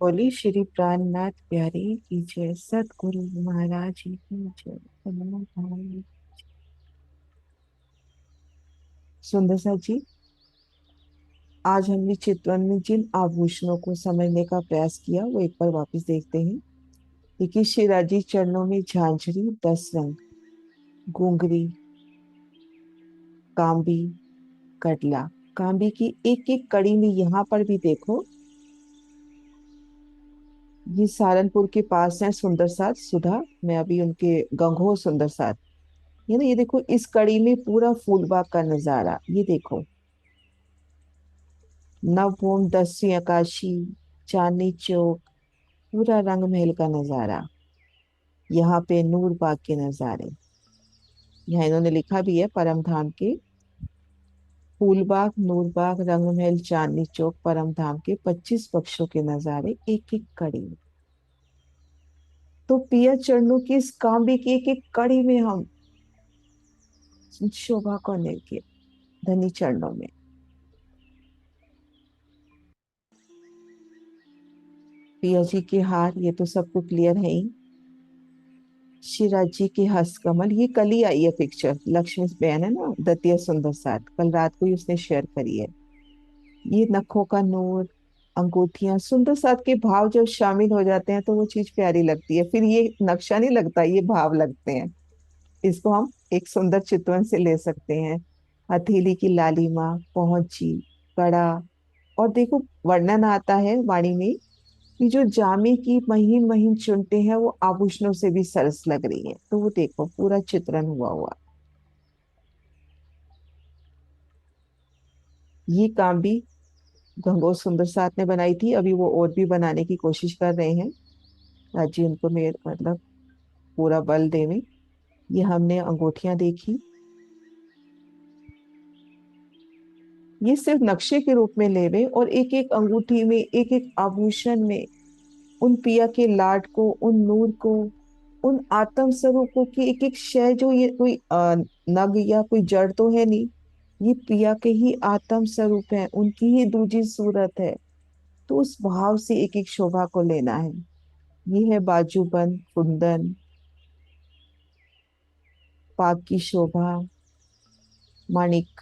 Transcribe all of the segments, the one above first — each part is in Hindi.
बोली श्री प्राणनाथ प्यारे की जय, सतगुरु महाराज की जय। नमो नारायण। सुंदर सा जी, आज हमने चितवन में जिन आभूषणों को समझने का प्रयास किया वो एक बार वापस देखते हैं। देखिए, शिराजी चरणों में झांझरी, 10 रंग, घुंघरी, कांबी, कटला। कांबी की एक एक कड़ी में यहाँ पर भी देखो, ये सहारनपुर के पास है सुंदर साथ सुधा। मैं अभी उनके गंगो सुंदर साथ, ये ना, ये देखो इस कड़ी में पूरा फूलबाग का नजारा, ये देखो। नवभूम, 10वीं आकाशी, चांदनी चौक, पूरा रंग महल का नजारा। यहाँ पे नूर बाग के नजारे, यहाँ इन्होंने लिखा भी है परम धाम के। फूलबाग, नूरबाग, रंग महल, चांदनी चौक, परम धाम के 25 पक्षों के नजारे एक एक कड़ी में। तो पिया चरणों की इस कांबे की एक एक कड़ी में हम शोभा को लेके धनी चरणों में। पिया जी के हार, ये तो सबको क्लियर है ही। शिवराज जी के हस्तकमल, ये कल ही आई है पिक्चर, लक्ष्मी बहन है ना, दतिया सुंदर साथ, कल रात को ही उसने शेयर करी है। ये नखों का नूर, अंगूठियां, सुंदर साथ के भाव जब शामिल हो जाते हैं तो वो चीज प्यारी लगती है। फिर ये नक्शा नहीं लगता, ये भाव लगते हैं। इसको हम एक सुंदर चितवन से ले सकते हैं। हथेली की लालिमा, पहुंची, कड़ा। और देखो, वर्णन आता है वाणी में कि जो जामे की महीन महीन चुनटे हैं वो आभूषणों से भी सरस लग रही है। तो वो देखो पूरा चित्रण हुआ हुआ। ये काम भी गंगोर सुंदर साथ ने बनाई थी, अभी वो और भी बनाने की कोशिश कर रहे हैं। राजी उनको मेरे मतलब पूरा बल देवे। ये हमने अंगूठियां देखी, ये सिर्फ नक्शे के रूप में लेवे, और एक एक अंगूठी में, एक एक आभूषण में उन पिया के लाड को, उन नूर को, उन आत्म स्वरूपों की एक एक शय, जो ये कोई नग या कोई जड़ तो है नहीं, ये पिया के ही आत्म स्वरूप है, उनकी ही दूजी सूरत है। तो उस भाव से एक एक शोभा को लेना है। ये है बाजूबंद, कुंदन, पाग की शोभा, माणिक।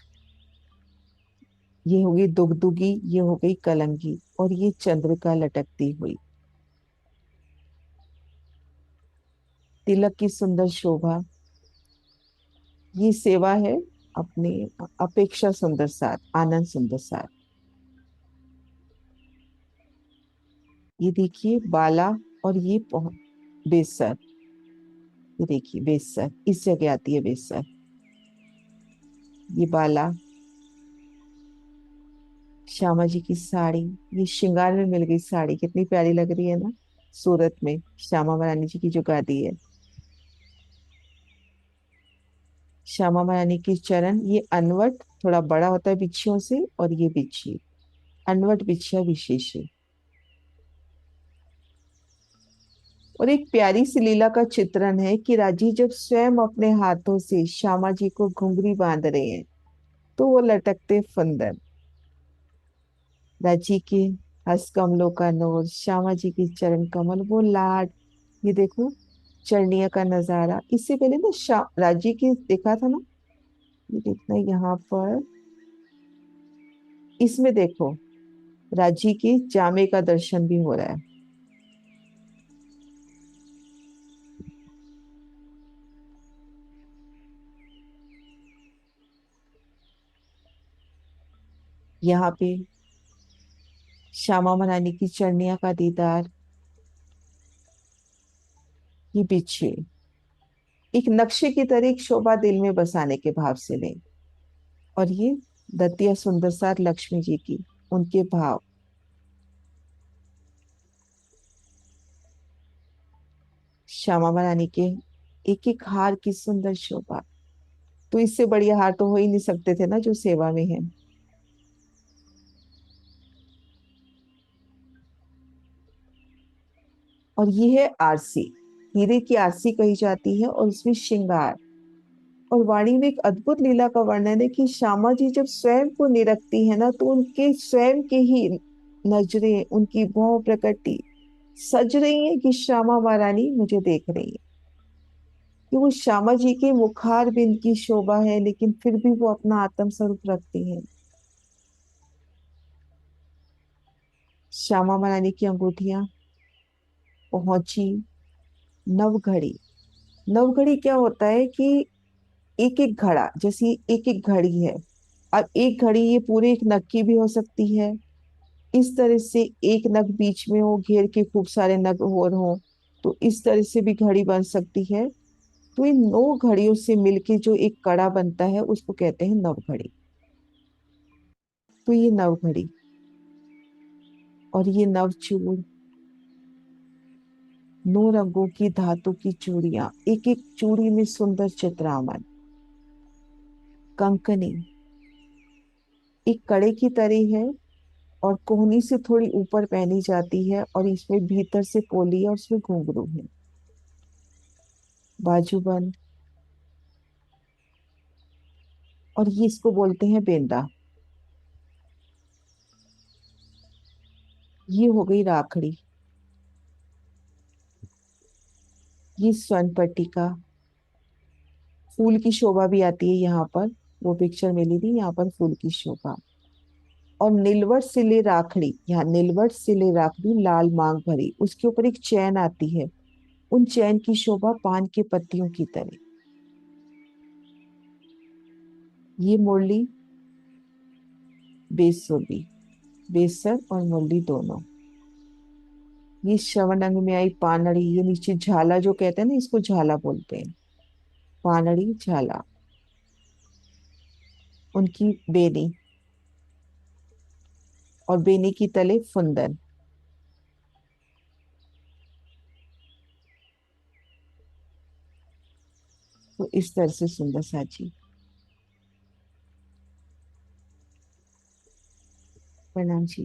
ये हो गई दुगदुगी, ये हो गई कलंगी, और ये चंद्रिका लटकती हुई। तिलक की सुंदर शोभा, ये सेवा है अपने अपेक्षा सुंदर साथ, आनंद सुंदर साथ। ये देखिए बाला, और ये बेसर। ये देखिए बेसर, इस जगह आती है बेसर। ये बाला, श्यामा जी की साड़ी, ये श्रृंगार में मिल गई साड़ी, कितनी प्यारी लग रही है ना, सूरत में श्यामा महारानी जी की जो गादी है। श्यामा महारानी की चरण, ये अनवट थोड़ा बड़ा होता है बिच्छियों से, और ये बिच्छी अनवट बिछिया विशेष है। और एक प्यारी सी लीला का चित्रण है कि राजी जब स्वयं अपने हाथों से श्यामा जी को घुंघरी बांध रहे हैं, तो वो लटकते फंदन, राजी के हस्त कमलों का नूर, श्यामा जी की चरण कमल, वो लाड। ये देखो चरणिया का नजारा, इससे पहले ना राजी की देखा था ना, ये देखना यहाँ पर, इसमें देखो राजी के जामे का दर्शन भी हो रहा है। यहाँ पे श्यामा महारानी की चरणिया का दीदार, ये पीछे एक नक्शे की तरह एक शोभा दिल में बसाने के भाव से लें। और ये दतिया सुंदर सार लक्ष्मी जी की, उनके भाव, श्यामा महारानी के एक एक हार की सुंदर शोभा। तो इससे बढ़िया हार तो हो ही नहीं सकते थे ना जो सेवा में है। और ये है आरसी, हीरे की आरसी कही जाती है, और उसमें श्रृंगार। और वाणी में एक अद्भुत लीला का वर्णन है कि श्यामा जी जब स्वयं को निरखती है ना, तो उनके स्वयं के ही नजरें, उनकी भौं प्रकृति, सज रही है कि श्यामा महारानी मुझे देख रही है, कि वो श्यामा जी के मुखार बिंद की शोभा है, लेकिन फिर भी वो अपना आत्म स्वरूप रखती है। श्यामा महारानी की अंगूठियां पहुंची नवघड़ी। नवघड़ी क्या होता है कि एक एक घड़ा, जैसे एक एक घड़ी है। अब एक घड़ी ये पूरे एक नग की भी हो सकती है, इस तरह से एक नग बीच में हो, घेर के खूब सारे नग और हो, तो इस तरह से भी घड़ी बन सकती है। तो इन 9 घड़ियों से मिलके जो एक कड़ा बनता है उसको कहते हैं नवघड़ी। तो ये नवघड़ी और ये नवचूड़, 9 रंगों की धातु की चूड़ियां, एक एक चूड़ी में सुंदर चित्रामन। कंकनी एक कड़े की तरह है, और कोहनी से थोड़ी ऊपर पहनी जाती है, और इसमें भीतर से पोली है और उसमें घुंघरू है। बाजूबंद, और ये इसको बोलते हैं बेंदा। ये हो गई राखड़ी। ये स्वर्ण पट्टिका, फूल की शोभा भी आती है यहाँ पर। वो पिक्चर मिली थी यहाँ पर, फूल की शोभा। और नीलवट सिले राखड़ी, यहाँ नीलवट सिले राखड़ी लाल मांग भरी, उसके ऊपर एक चैन आती है, उन चैन की शोभा पान के पत्तियों की तरह। ये मुरली बेसुरी, बेसर और मुरली दोनों। ये श्रवण अंग में आई पानड़ी, ये नीचे झाला जो कहते हैं ना, इसको झाला बोलते हैं। पानड़ी झाला, उनकी बेनी, और बेनी की तले फुंदन। तो इस तरह से सुंदर साजी। प्रणाम जी।